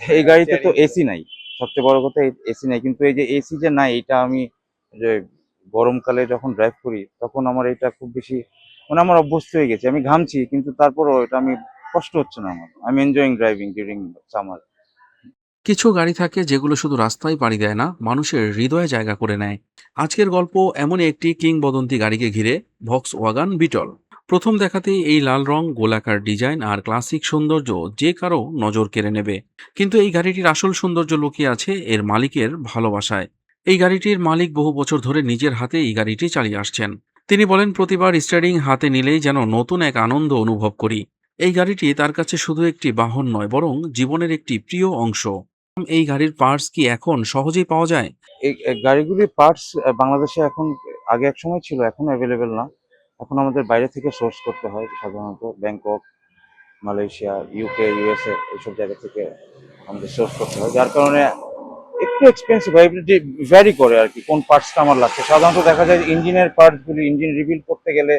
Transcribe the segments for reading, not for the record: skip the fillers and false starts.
এই গাড়িতে তো এসি নাই। সবচেয়ে বড় কথা এসি নাই। কিন্তু এই যে এসি যে নাই এটা আমি যে গরমকালে যখন ড্রাইভ করি তখন আমার এটা খুব বেশি মানে আমার অভ্যস্ত হয়ে গেছে। আমি ঘামছি কিন্তু তারপরেও এটা আমি কষ্ট হচ্ছে না আমার। I am enjoying driving during summer. কিছু গাড়ি থাকে যেগুলো শুধু রাস্তায় পাড়ি দেয় না, মানুষের হৃদয়ে জায়গা করে নেয়। আজকের গল্প এমনই একটি কিংবদন্তি গাড়িকে ঘিরে, ভক্স ওয়াগান বিটল। প্রথম দেখাতেই এই লাল রং, গোলাকার ডিজাইন আর ক্লাসিক সৌন্দর্য যে কারো নজর কেড়ে নেবে। কিন্তু এই গাড়িটির আসল সৌন্দর্য লুকিয়ে আছে এর মালিকের ভালোবাসায়। এই গাড়িটির মালিক বহু বছর ধরে নিজের হাতে এই গাড়িটি চালিয়ে আসছেন। তিনি বলেন, প্রতিবার স্টিয়ারিং হাতে নিলেই যেন নতুন এক আনন্দ অনুভব করি। এই গাড়িটি তার কাছে শুধু একটি বাহন নয়, বরং জীবনের একটি প্রিয় অংশ। এই গাড়ির পার্টস কি এখন সহজেই পাওয়া যায়? এই গাড়িগুলির পার্টস বাংলাদেশে এখন আগে একসময় ছিল, এখন অ্যাভেলেবেল না। এখন আমাদের বাইরে থেকে সোর্স করতে হয় সাধারণত ব্যাংকক, মালয়েশিয়া, ইউকে, ইউএসএ এইসব জায়গা থেকে আমাদের সোর্স করতে হয়। যার কারণে একটু এক্সপেন্সিভ হয়, ভ্যারি করে আর কি কোন পার্টসটা আমার লাগছে। সাধারণত দেখা যায় ইঞ্জিনের পার্টসগুলি, ইঞ্জিন রিবিল্ড করতে গেলে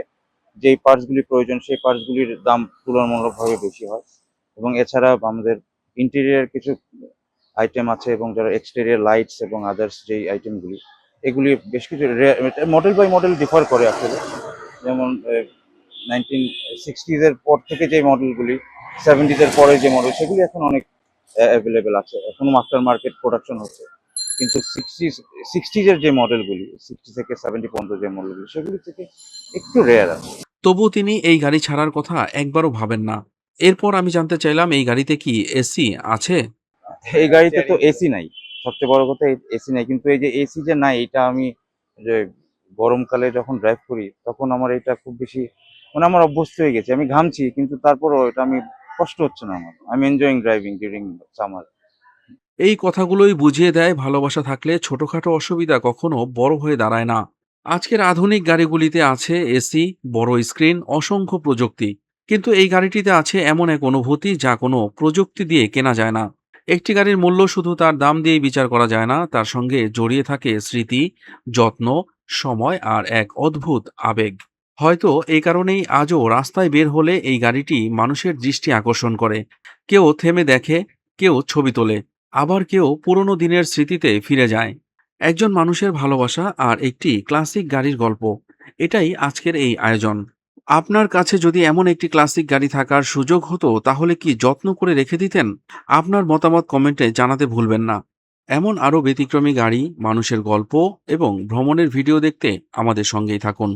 যেই পার্টসগুলি প্রয়োজন সেই পার্টসগুলির দাম তুলনামূলকভাবে বেশি হয়। এবং এছাড়া আমাদের ইন্টেরিয়ার কিছু আইটেম আছে এবং যারা এক্সটেরিয়ার লাইটস এবং আদার্স যেই আইটেমগুলি, এগুলি বেশ কিছু মডেল বাই মডেল ডিফার করে আসলে। যেমন 1960s এর পর থেকে যে মডেলগুলি, 70s এর পরে যে মডেল, সেগুলি এখন অনেক অ্যাভেলেবেল আছে, এখনো আফটার মার্কেট প্রোডাকশন হচ্ছে। কিন্তু সিক্সটিজ এর যে মডেলগুলি, 60 থেকে 70 পর্যন্ত যে মডেলগুলি, সেগুলি থেকে একটু রেয়ার আছে। তবু তিনি এই গাড়ি ছাড়ার কথা একবারও ভাবেন না। এরপর আমি জানতে চাইলাম, এই গাড়িতে কি এসি আছে? এই গাড়িতে তো এসি নাই। সবচেয়ে বড় কথা এসি নাই। কিন্তু এই যে এসি যে নাই এটা আমি যে গরমকালে যখন ড্রাইভ করি তখন আমার এটা খুব বেশি মানে আমার অভ্যস্ত হয়ে গেছে। আমি ঘামছি কিন্তু তারপরেও এটা আমি কষ্ট হচ্ছে না আমার। I am enjoying driving during summer. এই কথাগুলোই বুঝিয়ে দেয়, ভালোবাসা থাকলে ছোটখাটো অসুবিধা কখনো বড় হয়ে দাঁড়ায় না। আজকের আধুনিক গাড়িগুলিতে আছে এসি, বড় স্ক্রিন, অসংখ্য প্রযুক্তি। কিন্তু এই গাড়িটিতে আছে এমন এক অনুভূতি যা কোনো প্রযুক্তি দিয়ে কেনা যায় না। একটি গাড়ির মূল্য শুধু তার দাম দিয়েই বিচার করা যায় না, তার সঙ্গে জড়িয়ে থাকে স্মৃতি, যত্ন, সময় আর এক অদ্ভুত আবেগ। হয়তো এই কারণেই আজও রাস্তায় বের হলে এই গাড়িটি মানুষের দৃষ্টি আকর্ষণ করে। কেউ থেমে দেখে, কেউ ছবি তোলে, আবার কেউ পুরনো দিনের স্মৃতিতে ফিরে যায়। একজন মানুষের ভালোবাসা আর একটি ক্লাসিক গাড়ির গল্প, এটাই আজকের এই আয়োজন। আপনার কাছে যদি এমন একটি ক্লাসিক গাড়ি থাকার সুযোগ হতো, তাহলে কি যত্ন করে রেখে দিতেন? আপনার মতামত কমেন্টে জানাতে ভুলবেন না। এমন আরও ব্যতিক্রমী গাড়ি, মানুষের গল্প এবং ভ্রমণের ভিডিও দেখতে আমাদের সঙ্গেই থাকুন।